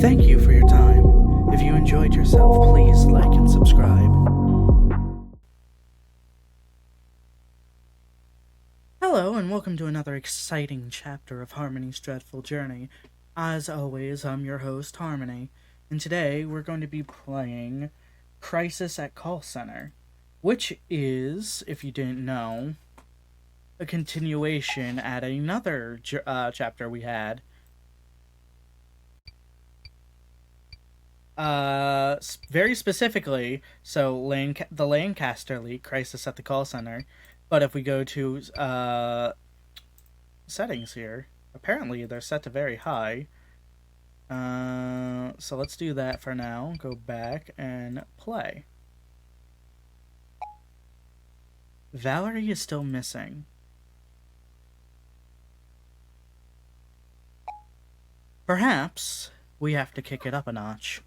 Thank you for your time. If you enjoyed yourself, please like and subscribe. Hello, and welcome to another exciting chapter of Harmony's Dreadful Journey. As always, I'm your host, Harmony, and today we're going to be playing Crisis at Call Center, which is, if you didn't know, a continuation at another chapter we had. Very specifically, so the Lancaster leak, Crisis at the Call Center. But if we go to settings here, apparently they're set to very high. So let's do that for now. Go back and play. Valerie is still missing. Perhaps we have to kick it up a notch.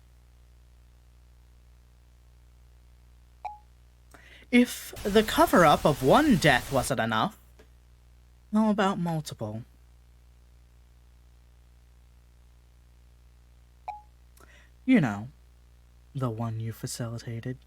If the cover-up of one death wasn't enough, how about multiple? You know, the one you facilitated.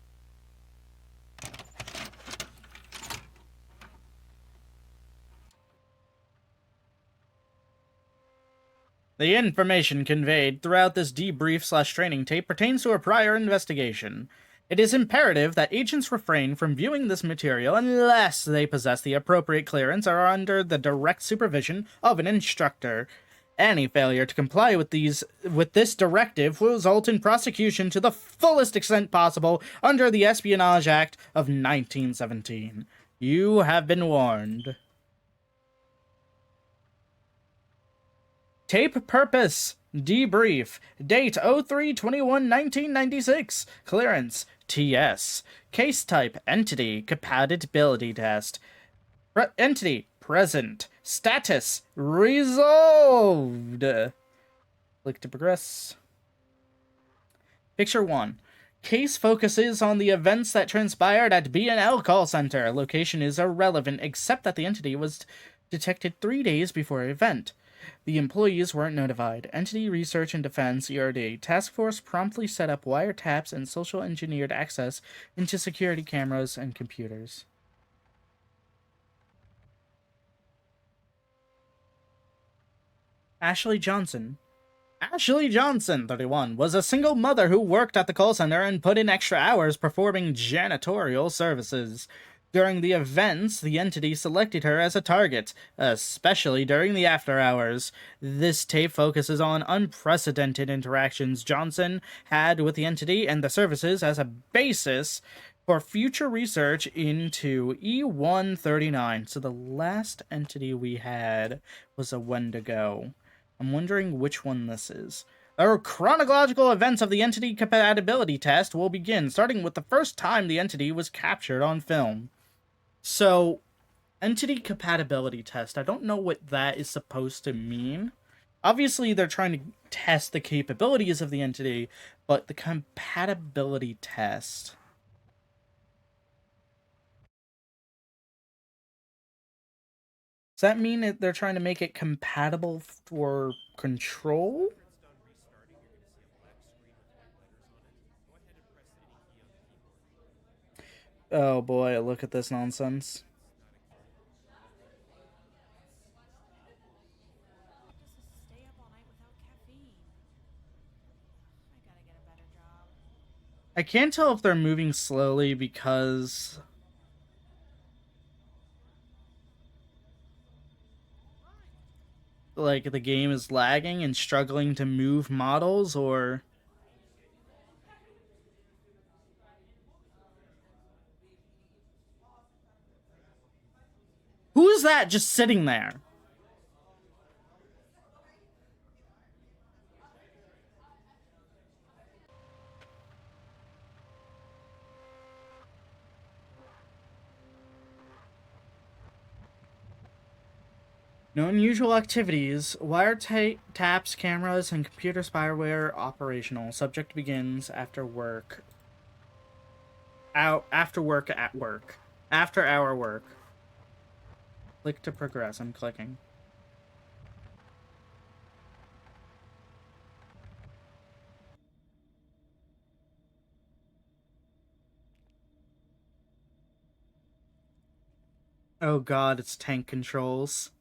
The information conveyed throughout this debrief/training tape pertains to a prior investigation. It is imperative that agents refrain from viewing this material unless they possess the appropriate clearance or are under the direct supervision of an instructor. Any failure to comply with this directive will result in prosecution to the fullest extent possible under the Espionage Act of 1917. You have been warned. Tape purpose. Debrief. Date 03/21/1996. Clearance. TS. Case type. Entity. Compatibility test. Entity. Present. Status. Resolved. Click to progress. Picture 1. Case focuses on the events that transpired at B&L call center. Location is irrelevant except that the entity was detected 3 days before event. The employees weren't notified. Entity Research and Defense, ERD. Task Force promptly set up wiretaps and social engineered access into security cameras and computers. Ashley Johnson, 31, was a single mother who worked at the call center and put in extra hours performing janitorial services. During the events, the entity selected her as a target, especially during the after hours. This tape focuses on unprecedented interactions Johnson had with the entity and the services as a basis for future research into E139. So the last entity we had was a Wendigo. I'm wondering which one this is. Our chronological events of the entity compatibility test will begin, starting with the first time the entity was captured on film. So, entity compatibility test, I don't know what that is supposed to mean. Obviously, they're trying to test the capabilities of the entity, but the compatibility test... Does that mean that they're trying to make it compatible for control? Oh boy, look at this nonsense. I can't tell if they're moving slowly because... like, the game is lagging and struggling to move models, or... Who is that just sitting there? No unusual activities. Wiretaps, cameras, and computer spyware operational. Subject begins after work. After work at work. After hour work. Click to progress. I'm clicking. Oh god, it's tank controls.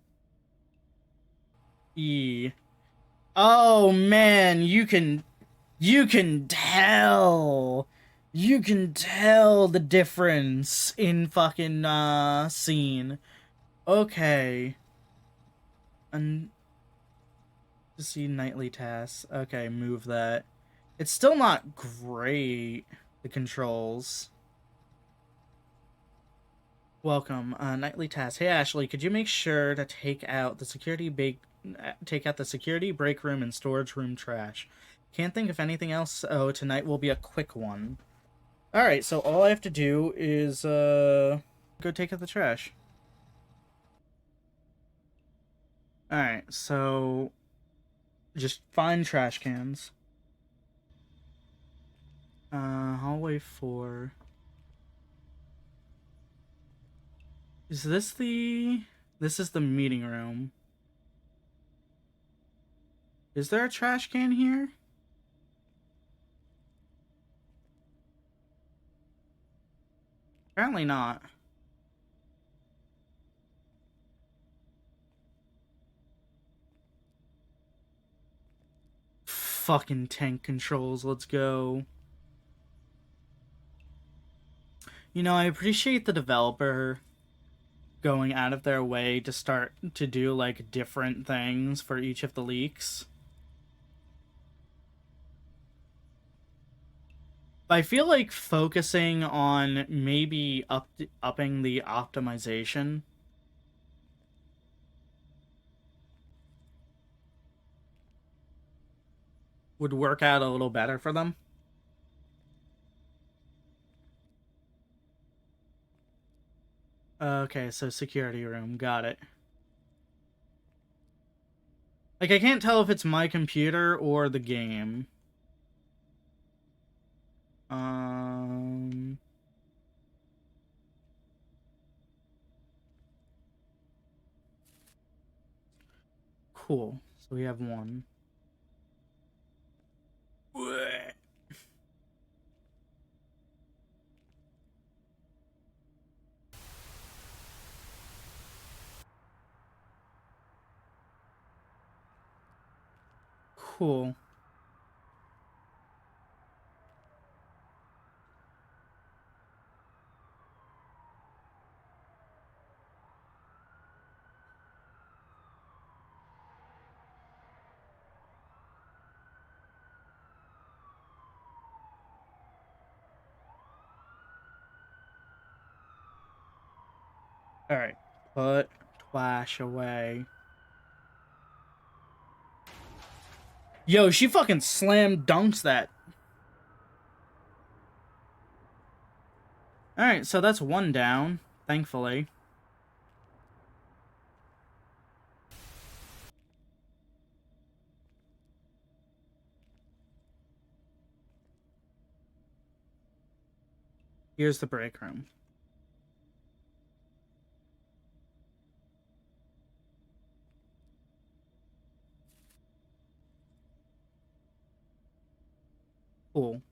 E. Oh man, you can tell. You can tell the difference in fucking scene. Okay. And to see nightly tasks. Okay, move that. It's still not great, the controls. Welcome. Nightly task. Hey Ashley, could you make sure to take out the security break room and storage room trash? Can't think of anything else. Oh, tonight will be a quick one. Alright, so all I have to do is go take out the trash. Alright, so just find trash cans. Hallway 4. Is this the... This is the meeting room. Is there a trash can here? Apparently not. Fucking tank controls, let's go. You know, I appreciate the developer going out of their way to start to do, like, different things for each of the leaks. I feel like focusing on maybe upping the optimization would work out a little better for them. Okay, so security room, got it. Like, I can't tell if it's my computer or the game. Um... Cool. So we have one. Cool. Alright. Put Twash away. Yo, she fucking slam dunks that. Alright, so that's one down, thankfully. Here's the break room. Cool.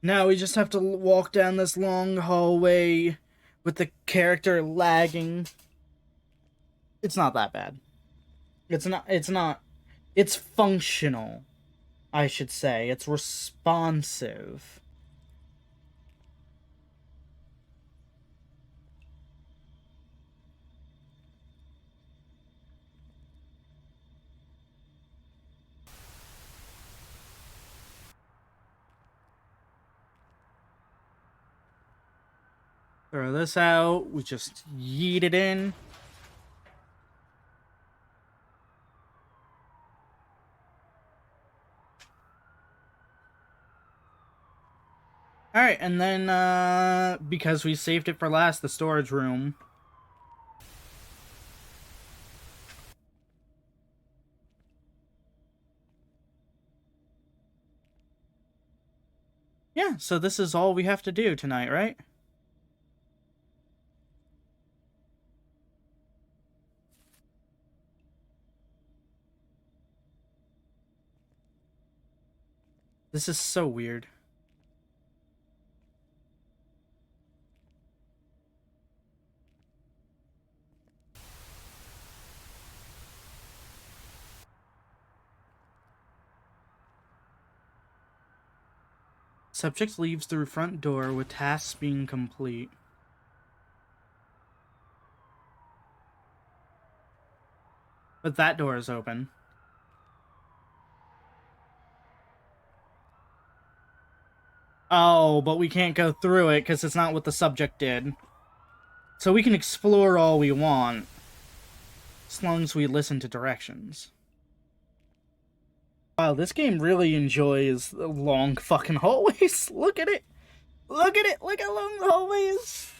Now we just have to walk down this long hallway with the character lagging. It's not that bad. It's functional, I should say. It's responsive. Throw this out. We just yeet it in. Alright, and then, because we saved it for last, the storage room. Yeah, so this is all we have to do tonight, right? This is so weird. Subject leaves through front door with tasks being complete. But that door is open. Oh, but we can't go through it because it's not what the subject did. So we can explore all we want, as long as we listen to directions. Wow, this game really enjoys the long fucking hallways. Look at it. Look at it. Look how long the hallway is.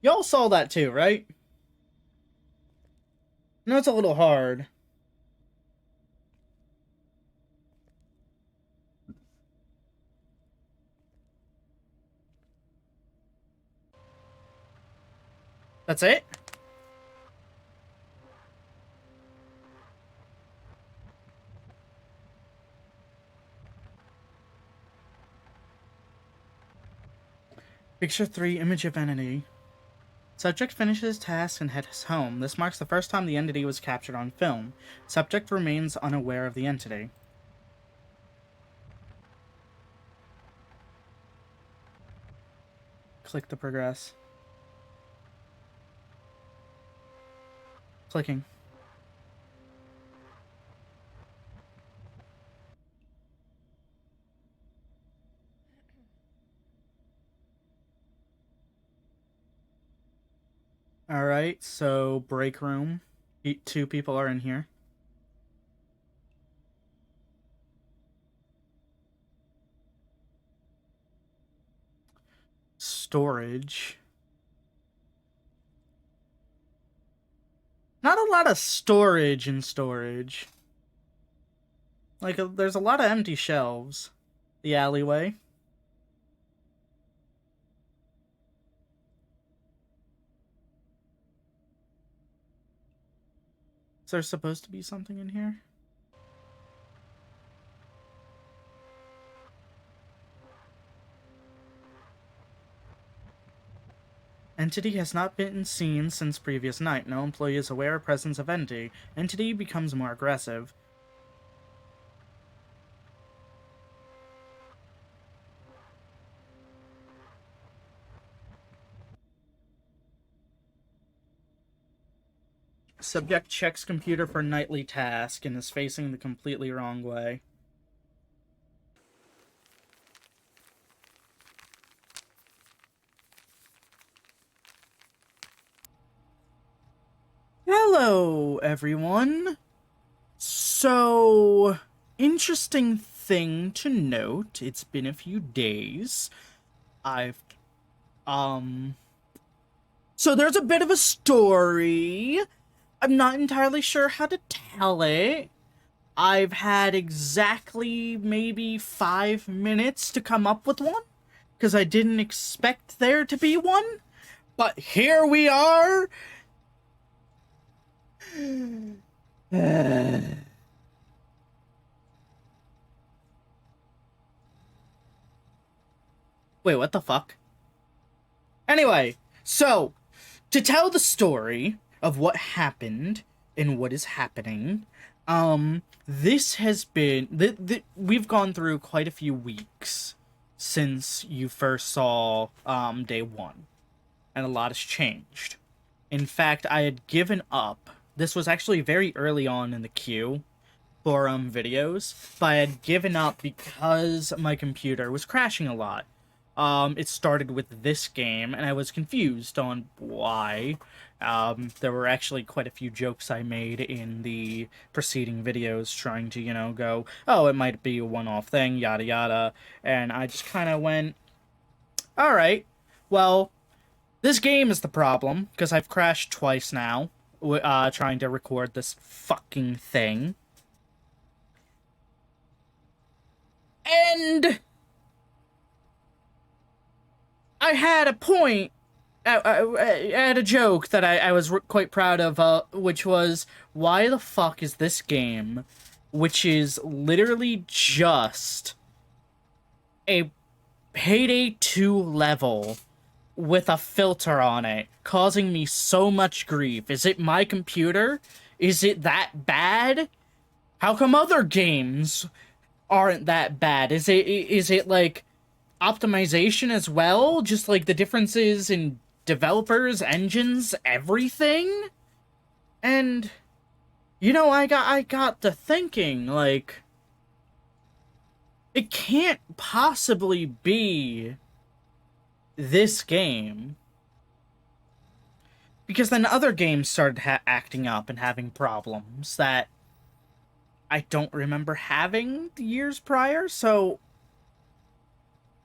Y'all saw that too, right? No, it's a little hard. That's it? Picture 3, image of entity. Subject finishes task and heads home. This marks the first time the entity was captured on film. Subject remains unaware of the entity. Click to progress. Clicking. Alright, so break room. 2 people are in here. Storage. Not a lot of storage in storage. Like, there's a lot of empty shelves. The alleyway. Is there supposed to be something in here? Entity has not been seen since previous night. No employee is aware of presence of entity. Entity becomes more aggressive. Subject checks computer for nightly task and is facing the completely wrong way. Hello, everyone. So, interesting thing to note. It's been a few days. So there's a bit of a story. I'm not entirely sure how to tell it. I've had exactly maybe 5 minutes to come up with one, because I didn't expect there to be one. But here we are. Wait, what the fuck? Anyway, so, to tell the story of what happened and what is happening, this has been... we've gone through quite a few weeks since you first saw, day 1. And a lot has changed. In fact, I had given up. This was actually very early on in the queue for, videos, but I had given up because my computer was crashing a lot. It started with this game, and I was confused on why. There were actually quite a few jokes I made in the preceding videos trying to, you know, go, oh, it might be a one-off thing, yada yada, and I just kind of went, alright, well, this game is the problem, because I've crashed twice now, trying to record this fucking thing. And I had a point I had a joke that I was quite proud of, which was, why the fuck is this game, which is literally just a Payday 2 level with a filter on it, causing me so much grief? Is it my computer? Is it that bad? How come other games aren't that bad? Is it like optimization as well? Just like the differences in developers, engines, everything? And I got to thinking, like, it can't possibly be this game, because then other games started acting up and having problems that I don't remember having the years prior. So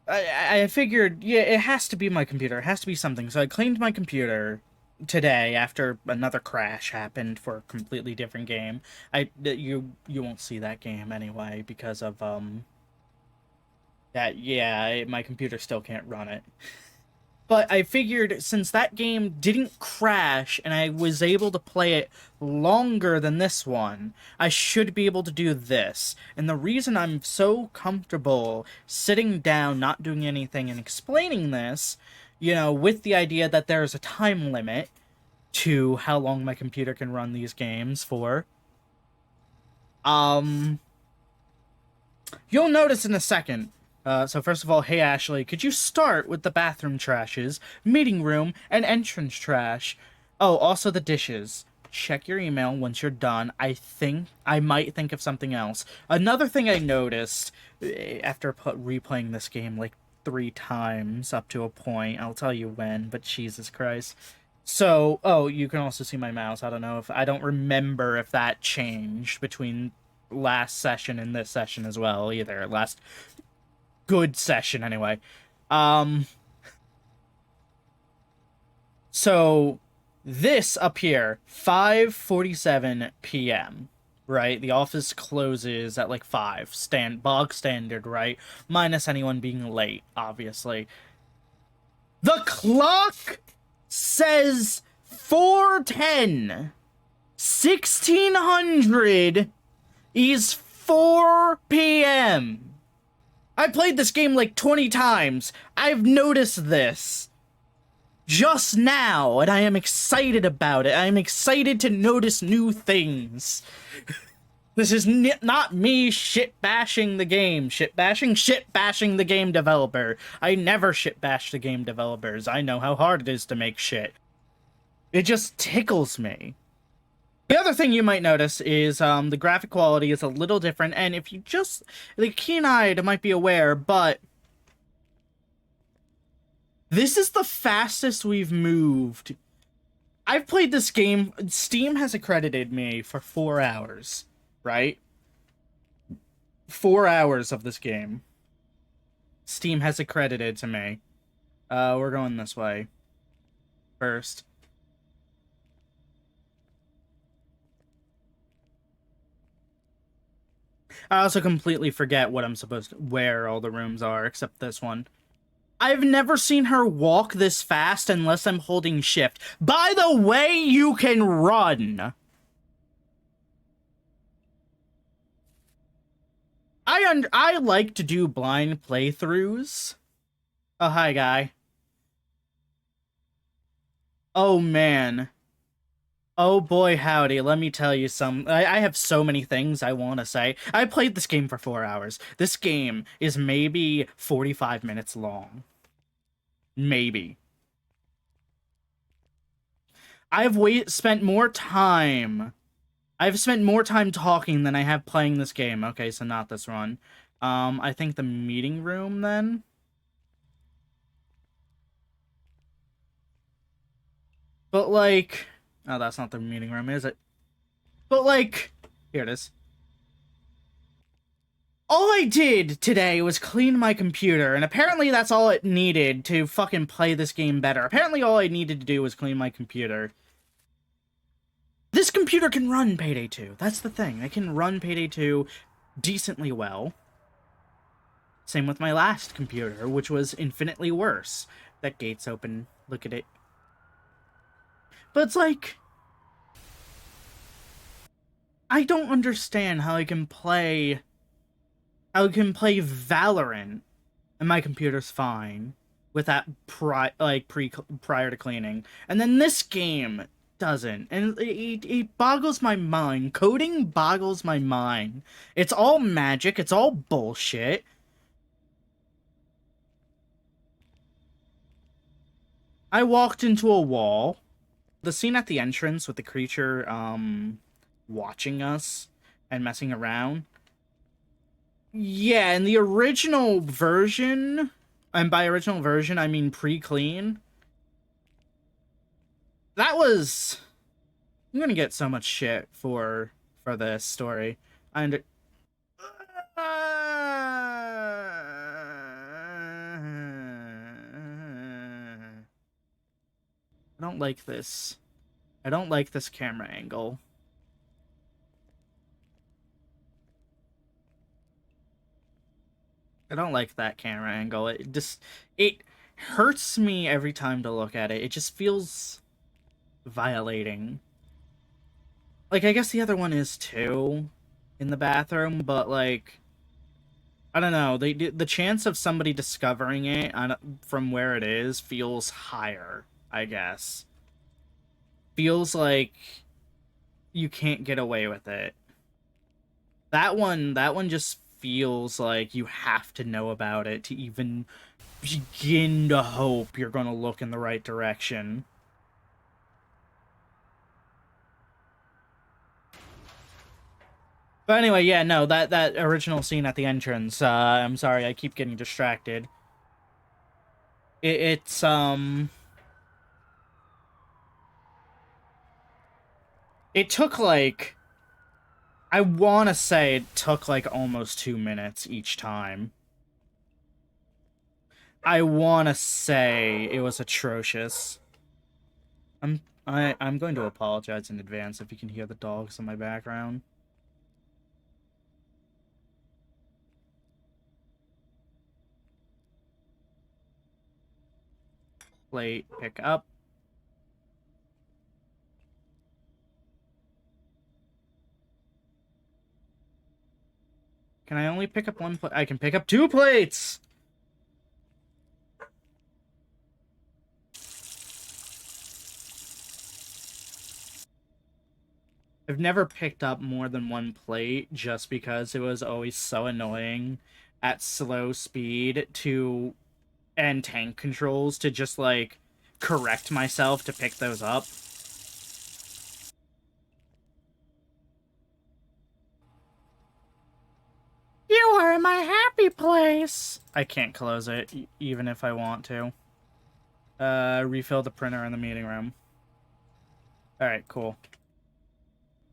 I figured, yeah, it has to be my computer. It has to be something. So I cleaned my computer today after another crash happened for a completely different game. You won't see that game anyway because of that. Yeah, my computer still can't run it. But I figured, since that game didn't crash and I was able to play it longer than this one, I should be able to do this. And the reason I'm so comfortable sitting down, not doing anything, and explaining this, with the idea that there's a time limit to how long my computer can run these games for, you'll notice in a second. So first of all, hey Ashley, could you start with the bathroom trashes, meeting room, and entrance trash? Oh, also the dishes. Check your email once you're done. I might think of something else. Another thing I noticed after replaying this game like 3 times up to a point, I'll tell you when, but Jesus Christ. So, oh, you can also see my mouse. I don't remember if that changed between last session and this session as well either. Last good session anyway. So this up here, 5:47 p.m., right? The office closes at like 5, bog standard, right? Minus anyone being late, obviously. The clock says 4:10. 1600 is 4 p.m. I played this game like 20 times. I've noticed this just now, and I am excited about it. I am excited to notice new things. This is not me shit-bashing the game. Shit-bashing the game developer. I never shit-bash the game developers. I know how hard it is to make shit. It just tickles me. The other thing you might notice is the graphic quality is a little different, and if you just, the keen-eyed might be aware, but this is the fastest we've moved. I've played this game, Steam has accredited me for 4 hours, right? 4 hours of this game. Steam has accredited to me. We're going this way first. I also completely forget where all the rooms are, except this one. I've never seen her walk this fast unless I'm holding shift. By the way, you can run! I like to do blind playthroughs. Oh, hi, guy. Oh, man. Oh boy, howdy, let me tell you I have so many things I want to say. I played this game for 4 hours. This game is maybe 45 minutes long. Maybe. I've spent more time talking than I have playing this game. Okay, so not this run. I think the meeting room, then? But, like... Oh, that's not the meeting room, is it? But, like... Here it is. All I did today was clean my computer, and apparently that's all it needed to fucking play this game better. Apparently all I needed to do was clean my computer. This computer can run Payday 2. That's the thing. It can run Payday 2 decently well. Same with my last computer, which was infinitely worse. That gate's open. Look at it. But it's like, I don't understand how I can play Valorant and my computer's fine with that prior to cleaning, and then this game doesn't, and it boggles my mind. Coding boggles my mind. It's all magic. It's all bullshit. I walked into a wall. The scene at the entrance with the creature watching us and messing around. Yeah, in the original version, and by original version I mean pre-clean, that was... I'm gonna get so much shit for this story. I don't like this. I don't like this camera angle. I don't like that camera angle. It hurts me every time to look at it. It just feels violating. Like, I guess the other one is too, in the bathroom, but like, I don't know. The chance of somebody discovering it from where it is feels higher, I guess. Feels like you can't get away with it. That one just feels like you have to know about it to even begin to hope you're gonna look in the right direction. But anyway, yeah, no, that original scene at the entrance, I'm sorry, I keep getting distracted. It's it took like, I want to say it took like almost 2 minutes each time. I want to say it was atrocious. I'm going to apologize in advance if you can hear the dogs in my background. Plate, pick up. Can I only pick up one plate? I can pick up 2 plates! I've never picked up more than 1 plate just because it was always so annoying at slow speed and tank controls to just, like, correct myself to pick those up. You are in my happy place! I can't close it, even if I want to. Refill the printer in the meeting room. Alright, cool.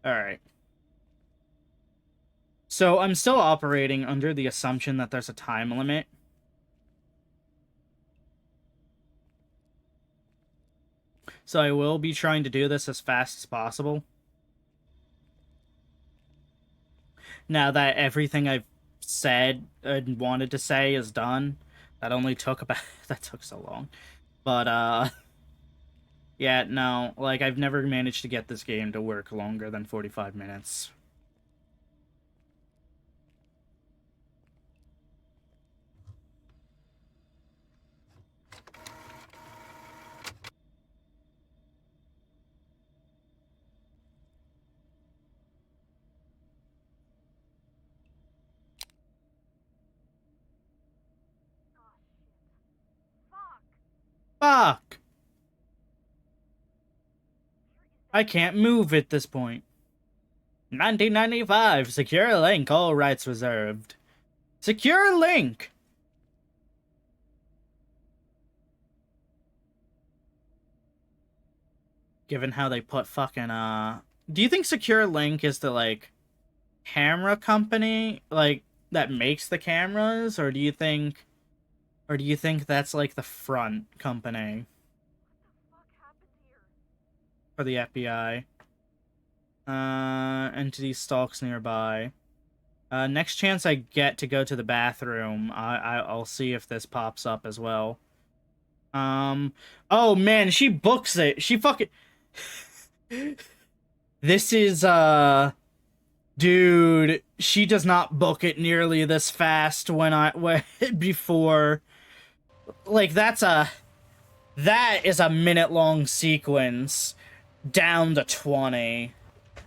Alright. So, I'm still operating under the assumption that there's a time limit. So I will be trying to do this as fast as possible. Now that everything I've said and wanted to say is done, that only took about... that took so long. But, yeah, no, like, I've never managed to get this game to work longer than 45 minutes. Fuck! I can't move at this point. 1995, secure link, all rights reserved. Secure link! Given how they put fucking, do you think Secure Link is the, like, camera company, like, that makes the cameras? Or do you think that's, like, the front company? For the FBI. Entity stalks nearby. Next chance I get to go to the bathroom, I'll see if this pops up as well. Oh man, she books it. This is, dude, she does not book it nearly this fast before. Like, that is a minute-long sequence down to 20.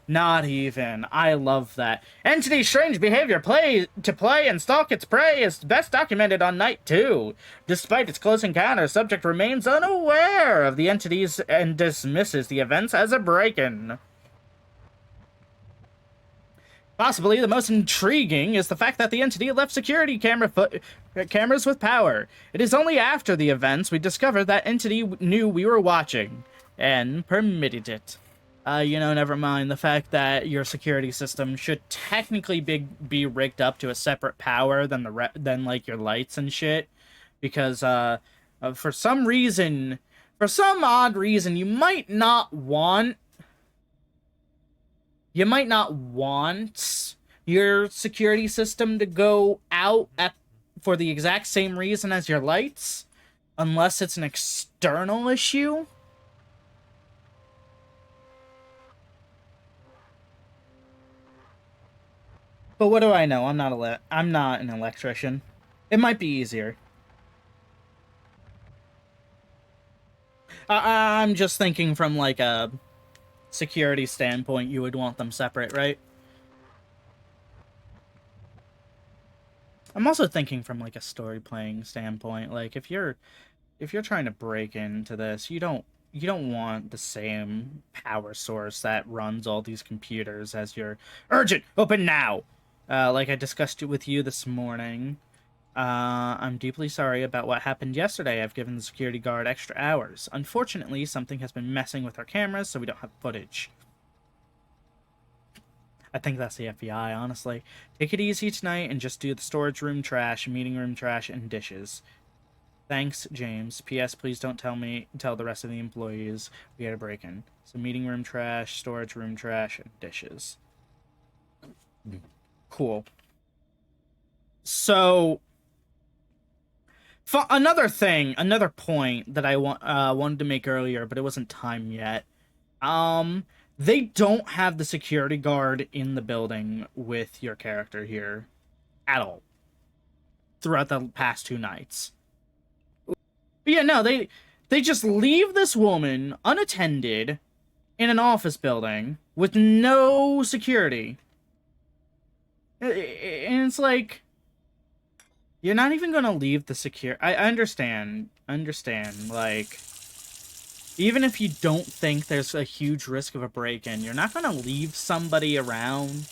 Not even. I love that. Entity's strange behavior play and stalk its prey is best documented on night 2. Despite its close encounter, subject remains unaware of the entities and dismisses the events as a break-in. Possibly the most intriguing is the fact that the entity left security cameras with power. It is only after the events we discovered that entity knew we were watching and permitted it. Never mind the fact that your security system should technically be rigged up to a separate power than like your lights and shit, because for some odd reason, you might not want your security system to go out for the exact same reason as your lights, unless it's an external issue. But what do I know? I'm not an electrician. It might be easier. I'm just thinking from like a security standpoint, you would want them separate, right? I'm also thinking from like a story playing standpoint. Like if you're trying to break into this, you don't want the same power source that runs all these computers as your urgent open now. Like I discussed it with you this morning. I'm deeply sorry about what happened yesterday. I've given the security guard extra hours. Unfortunately, something has been messing with our cameras, so we don't have footage. I think that's the FBI, honestly. Take it easy tonight and just do the storage room trash, meeting room trash, and dishes. Thanks, James. P.S. Please don't tell the rest of the employees we had a break-in. So meeting room trash, storage room trash, and dishes. Cool. So, another point that I wanted to make earlier, but it wasn't time yet. They don't have the security guard in the building with your character here at all throughout the past 2 nights. But yeah, no, they just leave this woman unattended in an office building with no security. And it's like, you're not even gonna leave the I understand, like, even if you don't think there's a huge risk of a break-in, you're not gonna leave somebody around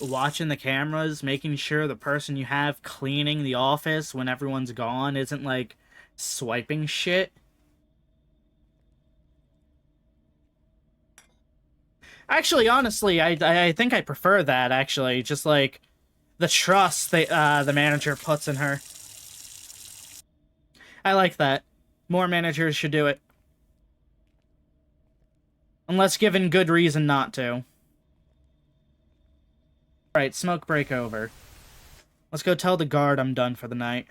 watching the cameras, making sure the person you have cleaning the office when everyone's gone isn't, like, swiping shit. Actually, honestly, I think I prefer that, actually. Just, like, the trust the manager puts in her. I like that. More managers should do it. Unless given good reason not to. Alright, smoke break over. Let's go tell the guard I'm done for the night.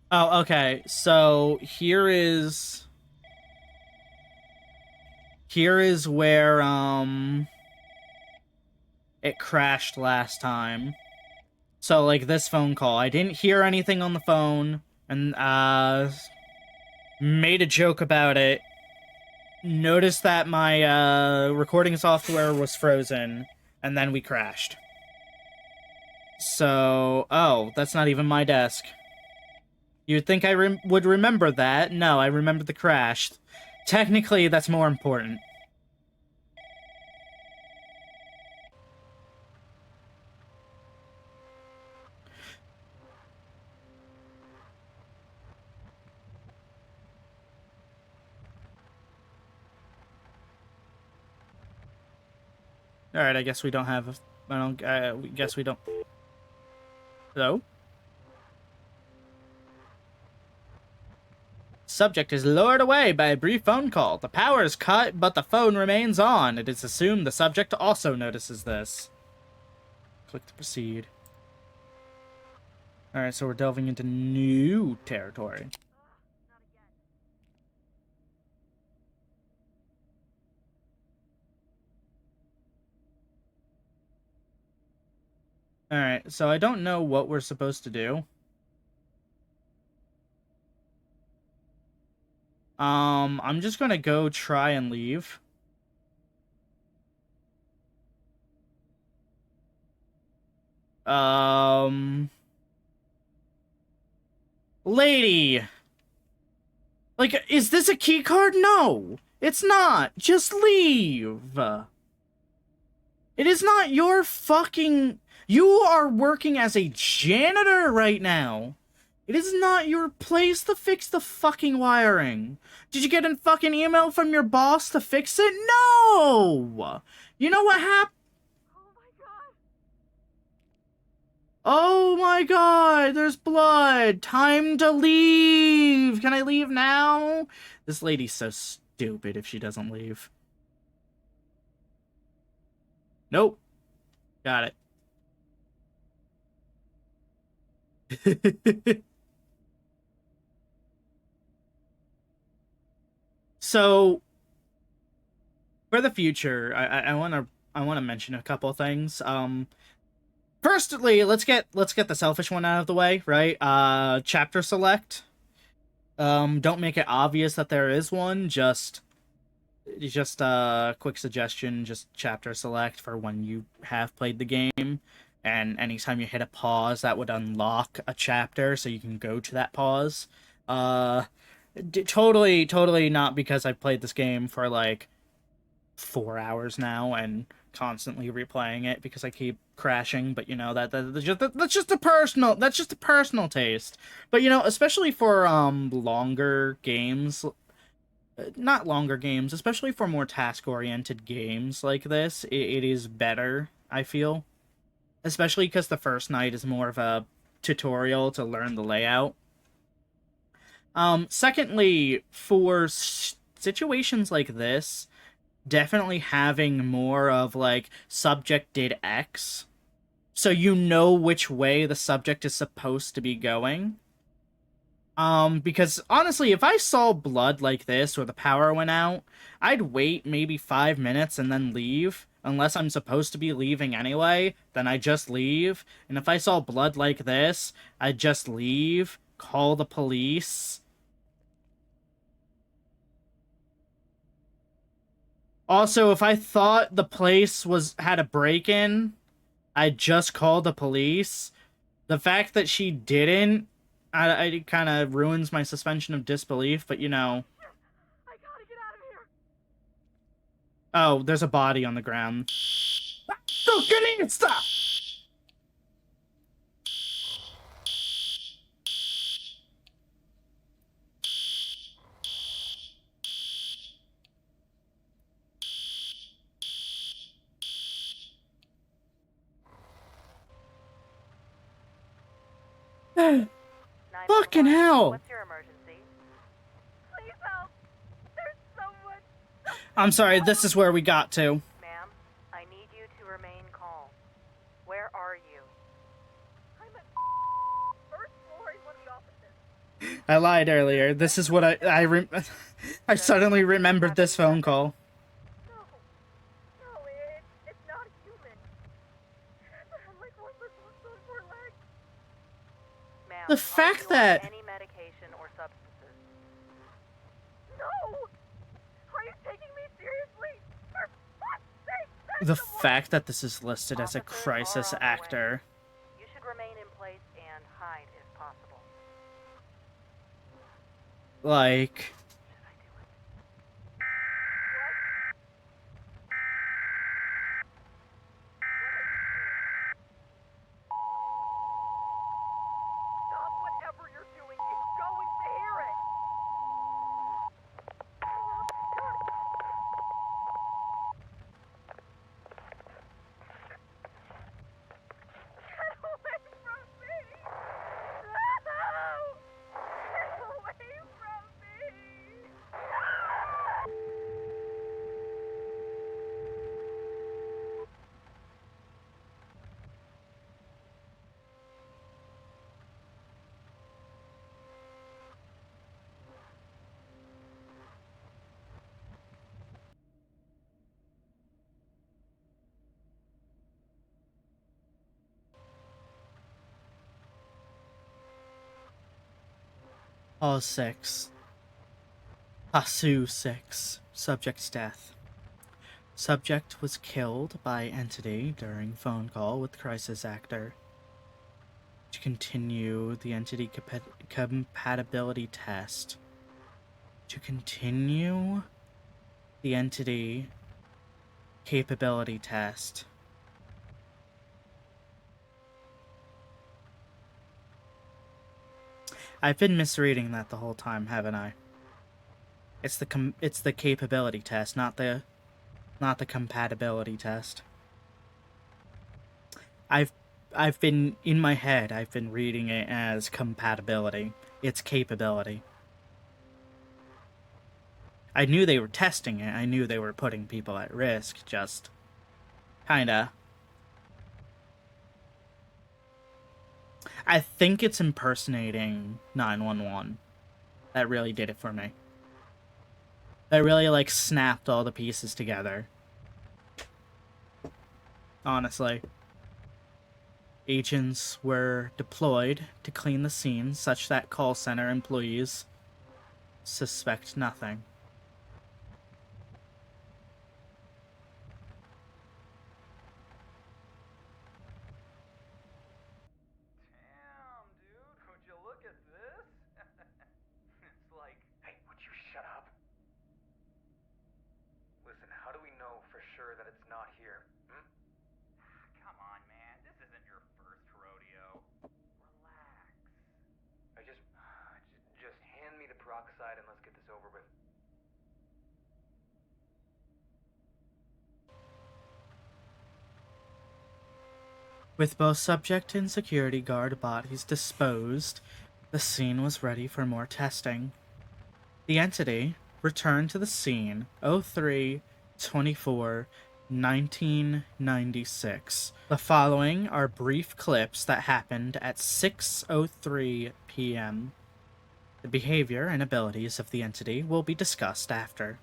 Oh, okay. So here is where it crashed last time. So like this phone call, I didn't hear anything on the phone and made a joke about it. Noticed that my recording software was frozen and then we crashed. So, oh, that's not even my desk. You'd think I would remember that. No, I remember the crash. Technically, that's more important. Alright, I guess we don't have... guess we don't... Hello? Subject is lured away by a brief phone call. The power is cut, but the phone remains on. It is assumed the subject also notices this. Click to proceed. Alright, so we're delving into new territory. Alright, so I don't know what we're supposed to do. I'm just gonna go try and leave. Lady! Like, is this a key card? No! It's not! Just leave! It is not your fucking... You are working as a janitor right now! It is not your place to fix the fucking wiring. Did you get a fucking email from your boss to fix it? No! You know what happened? Oh my god, there's blood. Time to leave. Can I leave now? This lady's so stupid if she doesn't leave. Nope. Got it. So, for the future, I wanna mention a couple things. Firstly, let's get the selfish one out of the way, right? Chapter select. Don't make it obvious that there is one. Just a quick suggestion. Just chapter select for when you have played the game, and anytime you hit a pause, that would unlock a chapter, so you can go to that pause. Totally not because I've played this game for like 4 hours now and constantly replaying it because I keep crashing, but you know that's just a personal taste. But you know, especially for longer games, not longer games, especially for more task oriented games like this, it is better, I feel, especially because the first night is more of a tutorial to learn the layout. Secondly, for situations like this, definitely having more of like subject did X, so you know which way the subject is supposed to be going. Because honestly, if I saw blood like this or the power went out, I'd wait maybe 5 minutes and then leave. Unless I'm supposed to be leaving anyway, then I just leave. And if I saw blood like this, I'd just leave, call the police. Also, if I thought the place had a break-in, I'd just call the police. The fact that she didn't, I kind of ruins my suspension of disbelief, but you know. I gotta get out of here. Oh, there's a body on the ground. Fucking hell! What's your emergency? Please help! There's someone! I'm sorry, this is where we got to. Ma'am, I need you to remain calm. Where are you? I'm at first floor in one of the offices. I lied earlier. This is what I suddenly remembered this phone call. No, it's not human. Like one with those 4 legs. Ma'am, The fact that any medication or substances? No! Are you taking me seriously? For fuck's sake! the fact that this is listed as a crisis actor. You should remain in place and hide if possible. Like, Stop whatever you're doing. It's going to hear it. Get away from me! No! Get away from me! All 6. Pasu 6. Subject's death. Subject was killed by entity during phone call with crisis actor. To continue the entity compatibility test. To continue the entity capability test. I've been misreading that the whole time, haven't I? It's the capability test, not the compatibility test. I've been in my head. I've been reading it as compatibility. It's capability. I knew they were testing it. I knew they were putting people at risk. Just kinda. I think it's impersonating 911. That really did it for me. That really, like, snapped all the pieces together. Honestly. Agents were deployed to clean the scene such that call center employees suspect nothing. Damn, dude, would you look at this? It's like... Hey, would you shut up? Listen, how do we know for sure that it's not here? Come on, man. This isn't your first rodeo. Relax. Just hand me the peroxide and let's get this over with. With both subject and security guard bodies disposed, the scene was ready for more testing. The entity returned to the scene 03/24/1996. The following are brief clips that happened at 6:03 p.m. The behavior and abilities of the entity will be discussed after.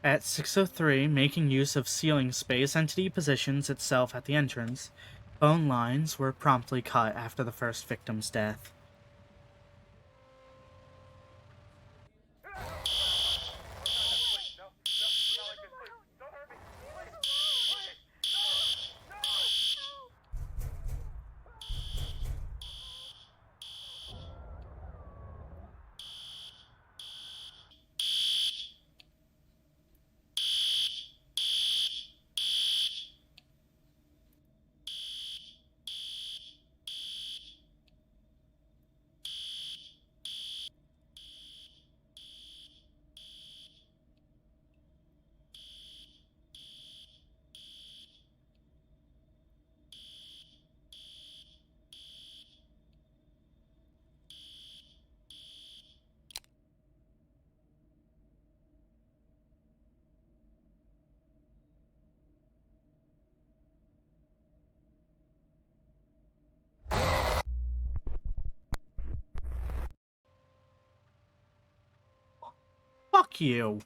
At 6:03, making use of ceiling space, entity positions itself at the entrance. Phone lines were promptly cut after the first victim's death. Fuck you.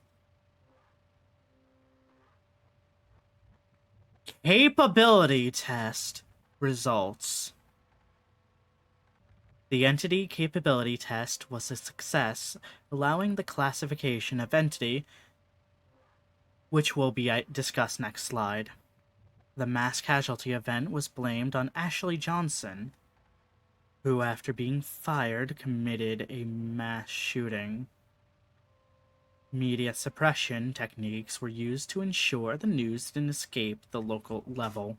Capability test results. The entity capability test was a success, allowing the classification of entity, which will be discussed next slide. The mass casualty event was blamed on Ashley Johnson, who, after being fired, committed a mass shooting. Media suppression techniques were used to ensure the news didn't escape the local level.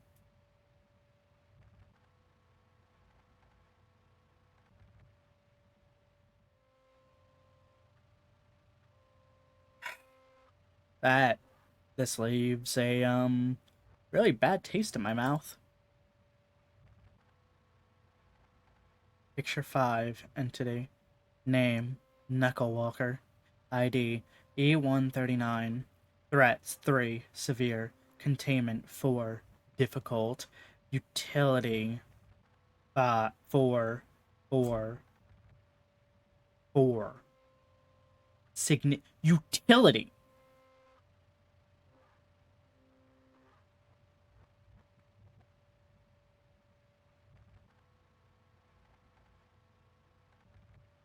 This leaves a really bad taste in my mouth. Picture 5, entity. Name, Knucklewalker. ID, E139. Threats, 3, severe. Containment, 4, difficult. Utility. 4. Utility.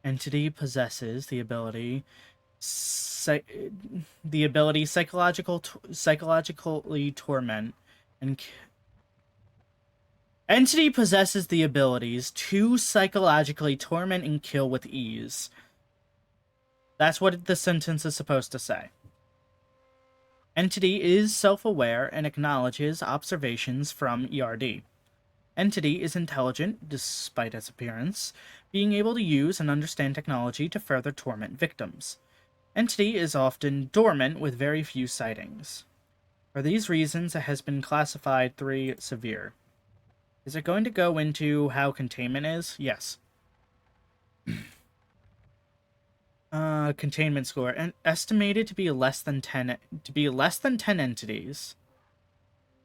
Entity possesses the ability psychologically torment and entity possesses the abilities to psychologically torment and kill with ease. That's what the sentence is supposed to say. Entity is self-aware and acknowledges observations from ERD. Entity is intelligent, despite its appearance, being able to use and understand technology to further torment victims. Entity is often dormant with very few sightings. For these reasons, it has been classified 3 severe. Is it going to go into how containment is? Yes. Containment score and estimated to be less than 10 entities.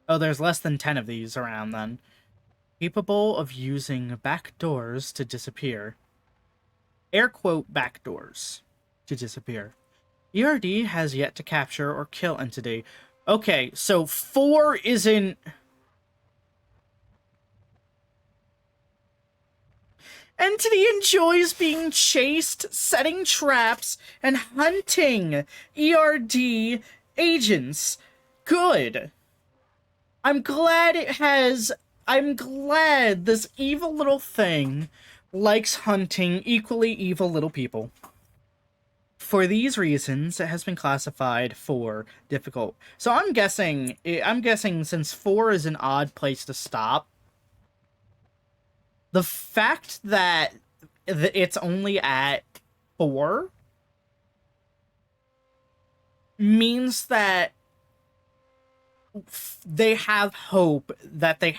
Oh, there's less than 10 of these around then. Capable of using backdoors to disappear. Air quote backdoors to disappear. ERD has yet to capture or kill entity. Okay, so 4 isn't... Entity enjoys being chased, setting traps, and hunting ERD agents. Good. I'm glad this evil little thing likes hunting equally evil little people. For these reasons, it has been classified 4 difficult. So I'm guessing since 4 is an odd place to stop, the fact that it's only at 4 means that they have hope that they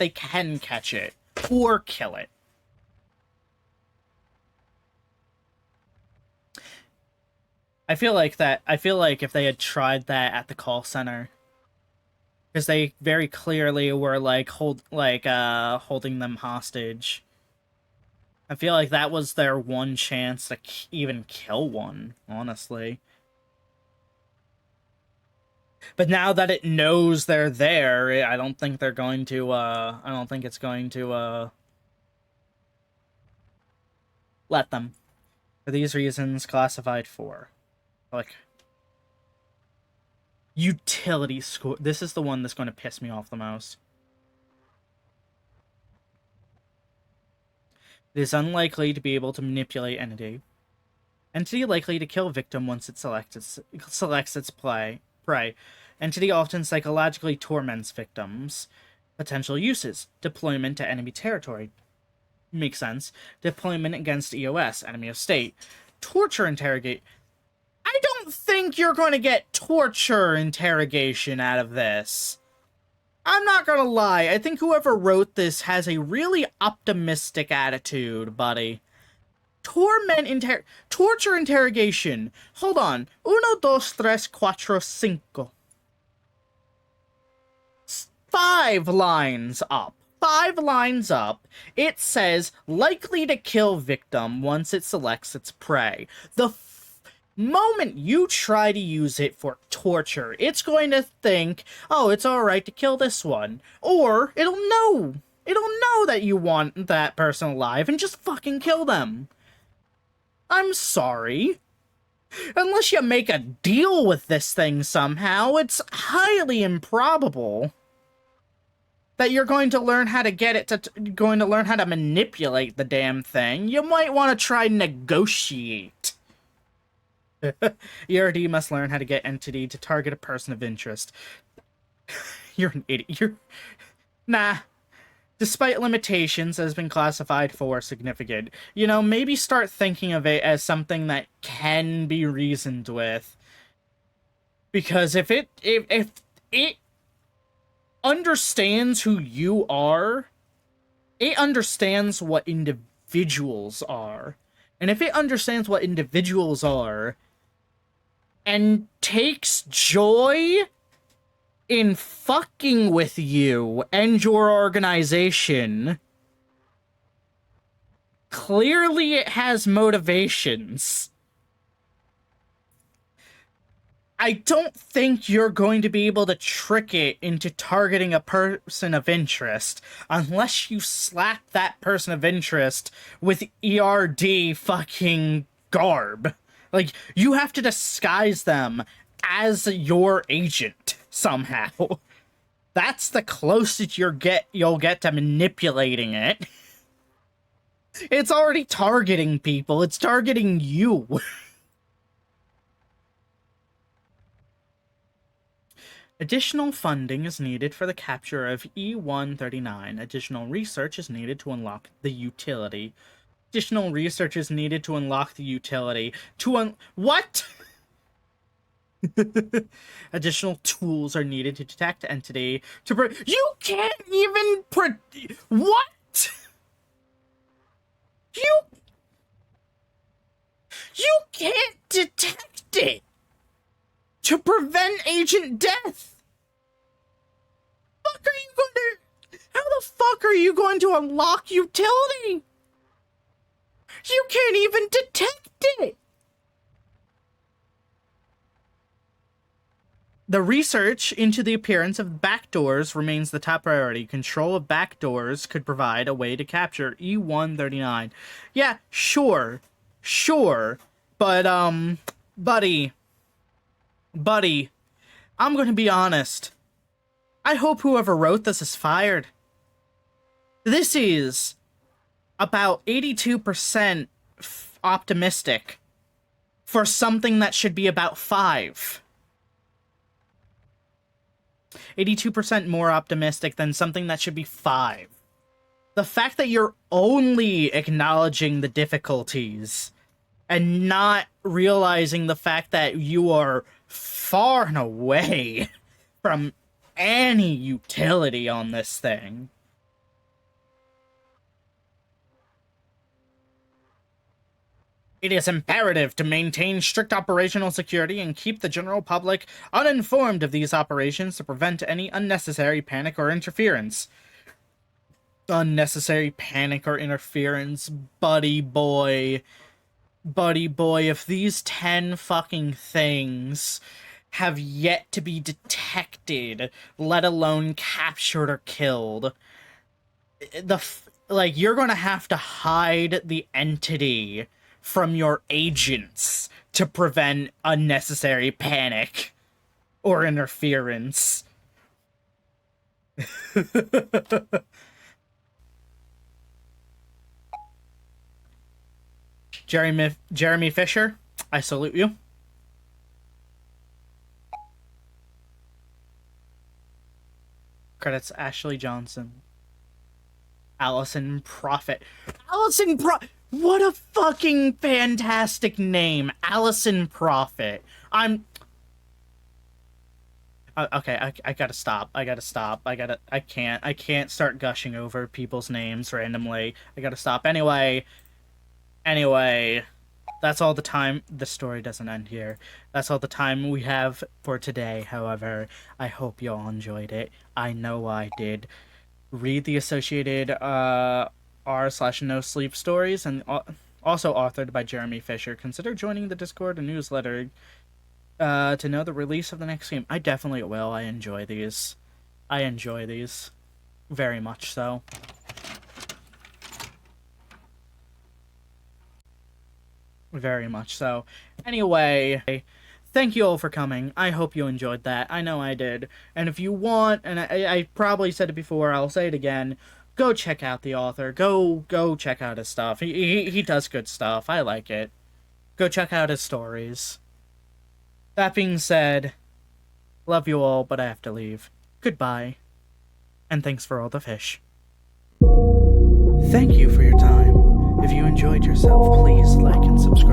can catch it or kill it. I feel like if they had tried that at the call center, because they very clearly were holding them hostage. I feel like that was their one chance to even kill one, honestly. But now that it knows they're there, I don't think they're going to, I don't think it's going to, let them. For these reasons, classified 4. Like... Utility score. This is the one that's going to piss me off the most. It is unlikely to be able to manipulate entity. Entity likely to kill victim once it selects its prey. Entity often psychologically torments victims. Potential uses. Deployment to enemy territory. Makes sense. Deployment against EOS, enemy of state. Torture interrogate. I don't think you're going to get torture interrogation out of this. I'm not going to lie. I think whoever wrote this has a really optimistic attitude, buddy. Torture interrogation. Hold on. 1, 2, 3, 4, 5. 5 lines up. 5 lines up. It says, likely to kill victim once it selects its prey. The moment you try to use it for torture, it's going to think, oh, it's alright to kill this one. Or it'll know that you want that person alive and just fucking kill them. I'm sorry. Unless you make a deal with this thing somehow, it's highly improbable that you're going to learn how to get it to learn how to manipulate the damn thing. You might want to try negotiate. ERD must learn how to get entity to target a person of interest. You're an idiot. Nah. Despite limitations, it has been classified 4 significant. You know, maybe start thinking of it as something that can be reasoned with. Because if it understands who you are, it understands what individuals are. And if it understands what individuals are, and takes joy in fucking with you and your organization, clearly it has motivations. I don't think you're going to be able to trick it into targeting a person of interest unless you slap that person of interest with ERD fucking garb. Like, you have to disguise them as your agent somehow. That's the closest you'll get to manipulating it. It's already targeting people. It's targeting you. Additional funding is needed for the capture of E-139. Additional research is needed to unlock the utility. Additional research is needed to unlock the utility. What? Additional tools are needed to detect entity. You can't even what? You can't detect it to prevent agent death. How the fuck are you going to unlock utility? You can't even detect it. The research into the appearance of backdoors remains the top priority. Control of backdoors could provide a way to capture E-139. Yeah, sure, but buddy, I'm gonna be honest. I hope whoever wrote this is fired. This is about 82% optimistic for something that should be about 5. 82% more optimistic than something that should be 5. The fact that you're only acknowledging the difficulties and not realizing the fact that you are far and away from any utility on this thing. It is imperative to maintain strict operational security and keep the general public uninformed of these operations to prevent any unnecessary panic or interference. Unnecessary panic or interference, buddy boy. Buddy boy, if these 10 fucking things have yet to be detected, let alone captured or killed, you're gonna have to hide the entity from your agents to prevent unnecessary panic or interference. Jeremy Fisher, I salute you. Credits Ashley Johnson. Allison Prophet. What a fucking fantastic name. Allison Prophet. Okay, I gotta stop. I can't start gushing over people's names randomly. I gotta stop. Anyway, that's all the time. The story doesn't end here. That's all the time we have for today, however. I hope you all enjoyed it. I know I did. Read the associated r/no sleep stories, and also authored by Jeremy Fisher. Consider joining the Discord and newsletter to know the release of the next game. I definitely will. I enjoy these. Very much so. Very much so. Anyway, thank you all for coming. I hope you enjoyed that. I know I did. And if you want, and I probably said it before, I'll say it again, go check out the author. Go check out his stuff. He does good stuff. I like it. Go check out his stories. That being said, love you all, but I have to leave. Goodbye. And thanks for all the fish. Thank you for your time. If you enjoyed yourself, please like and subscribe.